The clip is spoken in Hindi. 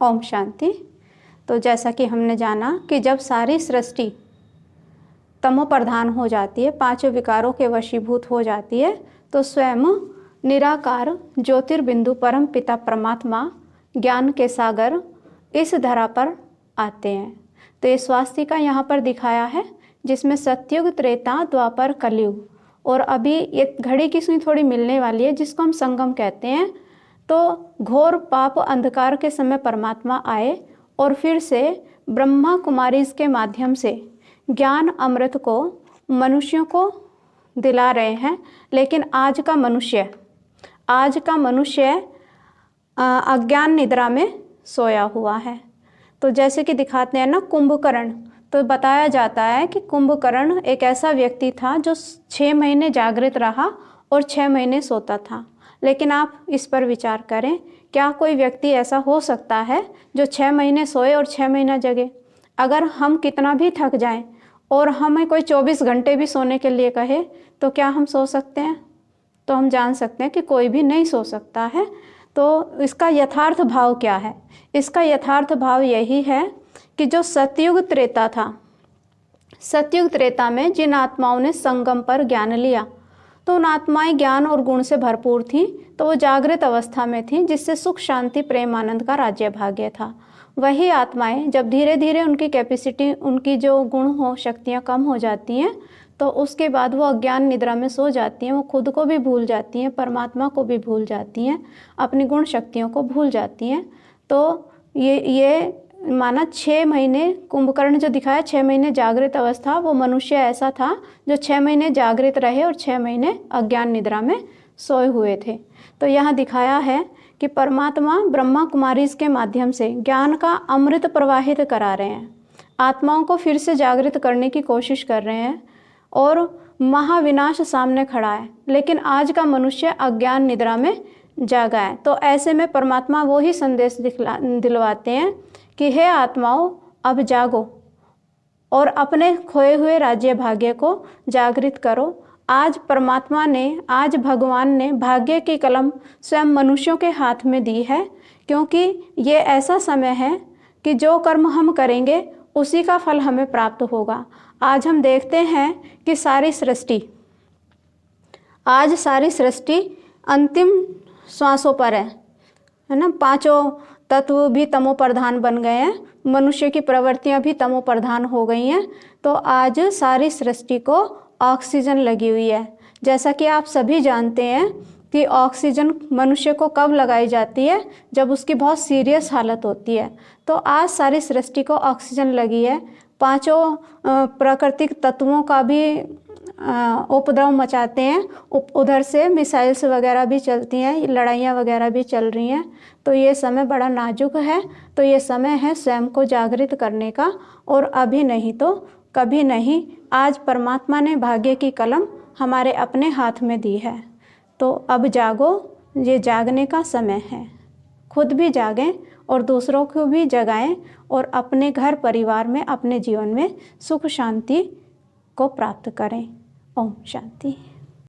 ओम शांति। तो जैसा कि हमने जाना कि जब सारी सृष्टि तमो प्रधान हो जाती है, पांचों विकारों के वशीभूत हो जाती है, तो स्वयं निराकार ज्योतिर्बिंदु परम पिता परमात्मा ज्ञान के सागर इस धरा पर आते हैं। तो ये स्वास्तिका यहाँ पर दिखाया है, जिसमें सतयुग, त्रेता, द्वापर, कलयुग और अभी ये घड़ी की सुई थोड़ी मिलने वाली है, जिसको हम संगम कहते हैं। तो घोर पाप अंधकार के समय परमात्मा आए और फिर से ब्रह्मा कुमारी के माध्यम से ज्ञान अमृत को मनुष्यों को दिला रहे हैं। लेकिन आज का मनुष्य अज्ञान निद्रा में सोया हुआ है। तो जैसे कि दिखाते हैं ना कुंभकर्ण, तो बताया जाता है कि कुंभकर्ण एक ऐसा व्यक्ति था जो 6 महीने जागृत रहा और 6 महीने सोता था। लेकिन आप इस पर विचार करें, क्या कोई व्यक्ति ऐसा हो सकता है जो 6 महीने सोए और 6 महीना जगे? अगर हम कितना भी थक जाएं और हमें कोई 24 घंटे भी सोने के लिए कहे, तो क्या हम सो सकते हैं? तो हम जान सकते हैं कि कोई भी नहीं सो सकता है। तो इसका यथार्थ भाव क्या है? इसका यथार्थ भाव यही है कि जो सतयुग त्रेता था, सतयुग त्रेता में जिन आत्माओं ने संगम पर ज्ञान लिया, तो उन आत्माएं ज्ञान और गुण से भरपूर थीं, तो वो जागृत अवस्था में थीं, जिससे सुख, शांति, प्रेम, आनंद का राज्य भाग्य था। वही आत्माएं जब धीरे धीरे उनकी कैपेसिटी, उनकी जो गुण हो, शक्तियाँ कम हो जाती हैं, तो उसके बाद वो अज्ञान निद्रा में सो जाती हैं। वो खुद को भी भूल जाती हैं, परमात्मा को भी भूल जाती हैं, अपनी गुण शक्तियों को भूल जाती हैं। तो ये माना 6 महीने कुंभकर्ण जो दिखाया, 6 महीने जागृत अवस्था, वो मनुष्य ऐसा था जो 6 महीने जागृत रहे और 6 महीने अज्ञान निद्रा में सोए हुए थे। तो यहाँ दिखाया है कि परमात्मा ब्रह्मा कुमारी के माध्यम से ज्ञान का अमृत प्रवाहित करा रहे हैं, आत्माओं को फिर से जागृत करने की कोशिश कर रहे हैं और महाविनाश सामने खड़ा है। लेकिन आज का मनुष्य अज्ञान निद्रा में जागा है। तो ऐसे में परमात्मा वो ही संदेश दिलवाते हैं कि हे आत्माओं, अब जागो और अपने खोए हुए राज्य भाग्य को जागृत करो। आज परमात्मा ने, आज भगवान ने भाग्य की कलम स्वयं मनुष्यों के हाथ में दी है, क्योंकि ये ऐसा समय है कि जो कर्म हम करेंगे उसी का फल हमें प्राप्त होगा। आज हम देखते हैं कि सारी सृष्टि अंतिम श्वासों पर है ना। पांचों तत्व भी तमो प्रधान बन गए हैं, मनुष्य की प्रवृत्तियां भी तमो प्रधान हो गई हैं। तो आज सारी सृष्टि को ऑक्सीजन लगी हुई है। जैसा कि आप सभी जानते हैं कि ऑक्सीजन मनुष्य को कब लगाई जाती है? जब उसकी बहुत सीरियस हालत होती है। तो आज सारी सृष्टि को ऑक्सीजन लगी है। पांचों प्राकृतिक तत्वों का भी उपद्रव मचाते हैं, उधर से मिसाइल्स वगैरह भी चलती हैं, लड़ाइयाँ वगैरह भी चल रही हैं। तो ये समय बड़ा नाजुक है। तो ये समय है स्वयं को जागृत करने का, और अभी नहीं तो कभी नहीं। आज परमात्मा ने भाग्य की कलम हमारे अपने हाथ में दी है। तो अब जागो, ये जागने का समय है। खुद भी जागें और दूसरों को भी जगाएं और अपने घर परिवार में, अपने जीवन में सुख शांति को प्राप्त करें। ओम शांति।